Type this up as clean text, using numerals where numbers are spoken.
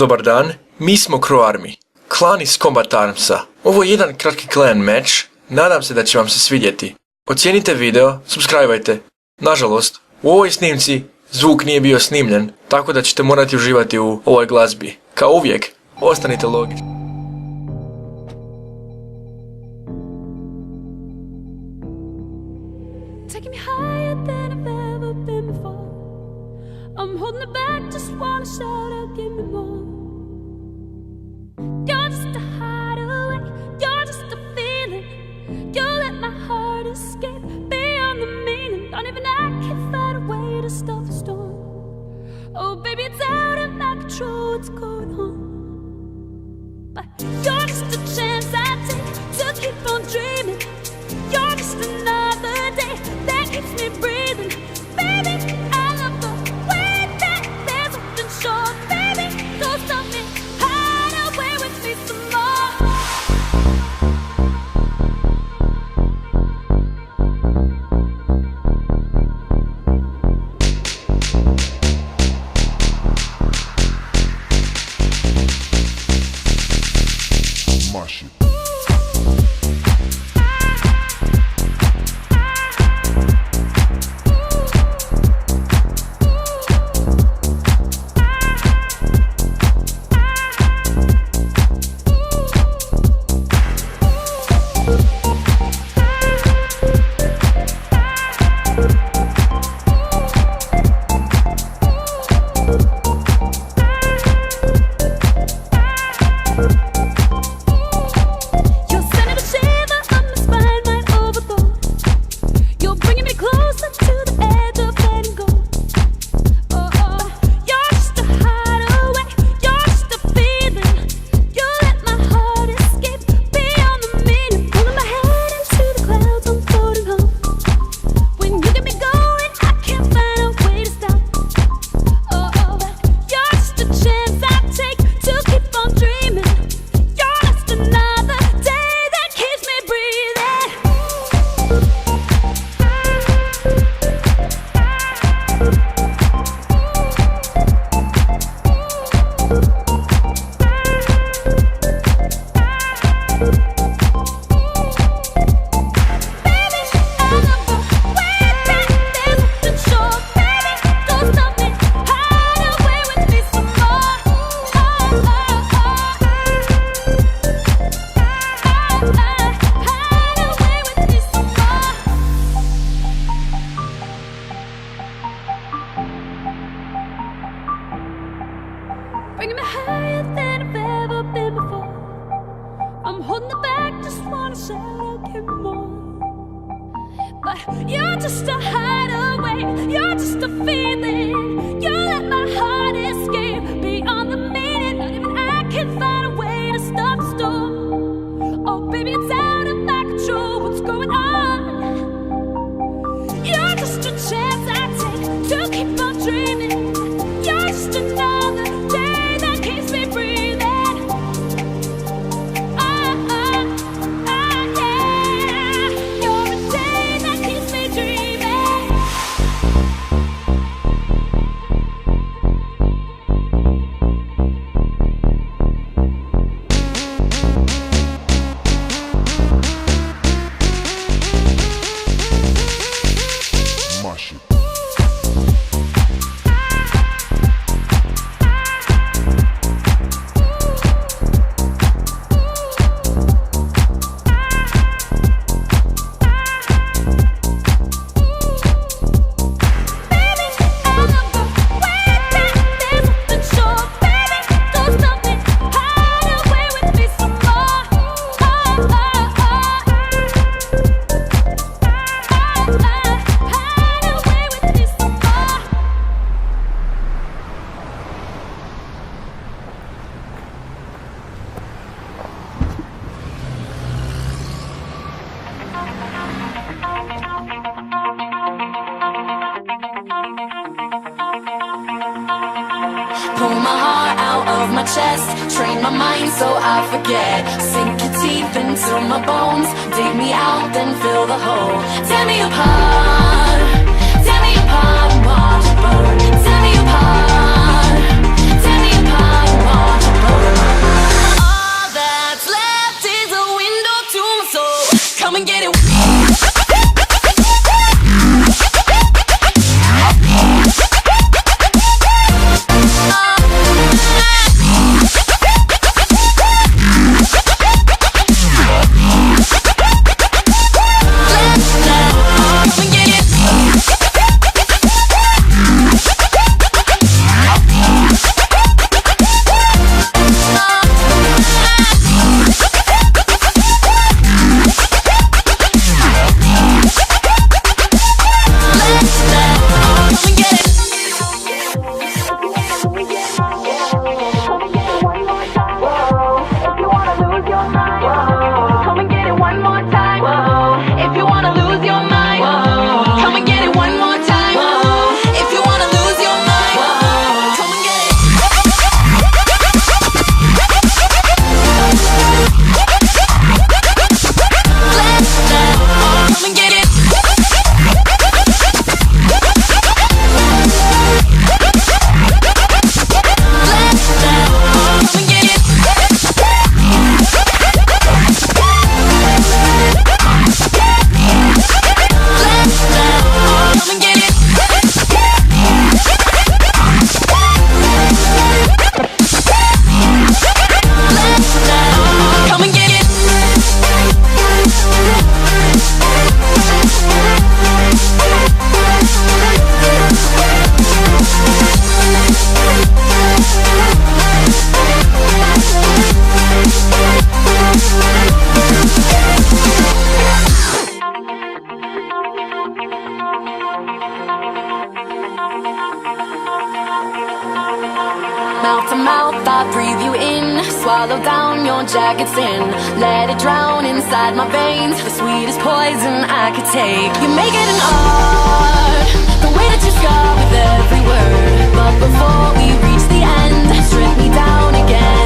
Dobar dan, mi smo Crow Army, klan iz Combat Armsa. Ovo je jedan kratki clan match, nadam se da će vam se svidjeti. Ocijenite video, subscribeajte. Nažalost, u ovoj snimci zvuk nije bio snimljen, tako da ćete morati uživati u ovoj glazbi. Kao uvijek, ostanite logični. Taking me higher than I've ever been before. I'm holding it back, just wanna shout out, give me more. You're just a hideaway, you're just a feeling. You let my heart escape beyond the meaning. Don't even I can find a way to stop the storm. Oh baby, it's out of my control, what's going on? But you're just a chance I take to keep on dreaming. You're just another day that keeps me breathing. Baby, I love the way that there's nothing short. Baby, don't stop me, hide away with me some more. Marshall. Bringing me higher than I've ever been before. I'm holding it back, just wanna shout out, give me more. But you're just a hideaway, you're just a feeling. You let my heart escape beyond the meaning. Not even I can find a way to stop the storm. Oh baby, it's out of my control, what's going on? You're just a chance I take to keep on dreaming. You're just another day that keeps me breathing. Yeah. You're a day that keeps me dreaming. Marshall. Pull my heart out of my chest, train my mind so I forget. Sink your teeth into my bones, dig me out, then fill the hole. Tear me apart, and watch it burn. Tear me apart, and watch Come and get it. Mouth to mouth, I breathe you in. Swallow down your jagged sin. Let it drown inside my veins. The sweetest poison I could take. You make it an art, the way that you scar with every word. But before we reach the end, strip me down again.